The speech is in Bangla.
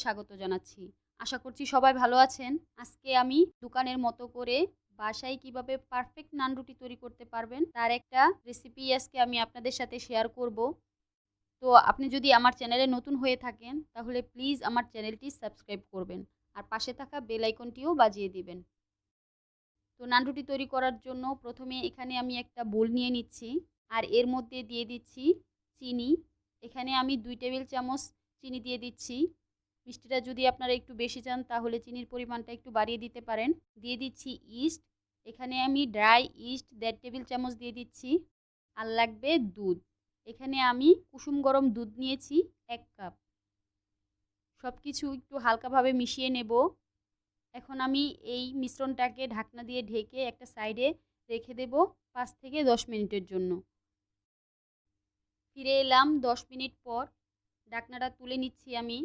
স্বাগত জানাচ্ছি। আশা করছি সবাই ভালো আছেন। আজকে আমি দোকানের মতো করে বাসায় কিভাবে পারফেক্ট নান রুটি তৈরি করতে পারবেন তার একটা রেসিপি আজকে আমি আপনাদের সাথে শেয়ার করব। তো আপনি যদি আমার চ্যানেলে নতুন হয়ে থাকেন তাহলে প্লিজ আমার চ্যানেলটি সাবস্ক্রাইব করবেন। আর পাশে থাকা বেল আইকনটিও বাজিয়ে দিবেন। তো নান রুটি তৈরি করার জন্য প্রথমে এখানে আমি একটা বোল নিয়ে নিচ্ছি। আর এর মধ্যে দিয়ে দিচ্ছি চিনি। এখানে আমি ২ টেবিল চামচ চিনি দিয়ে দিচ্ছি। মিষ্টিটা যদি আপনারা একটু বেশি চান তাহলে চিনির পরিমাণটা একটু বাড়িয়ে দিতে পারেন। দিয়ে দিচ্ছি ইস্ট। এখানে আমি ড্রাই ইস্ট ১.৫ টেবিল চামচ দিয়ে দিচ্ছি। আর লাগবে দুধ। এখানে আমি কুসুম গরম দুধ নিয়েছি ১ কাপ। সবকিছু একটু হালকাভাবে মিশিয়ে নেব। এখন আমি এই মিশ্রণটাকে ঢাকনা দিয়ে ঢেকে একটা সাইডে রেখে দেব ৫ থেকে ১০ মিনিটের জন্য। ফিরে এলাম ১০ মিনিট পর। ঢাকনাটা তুলে নিচ্ছি আমি।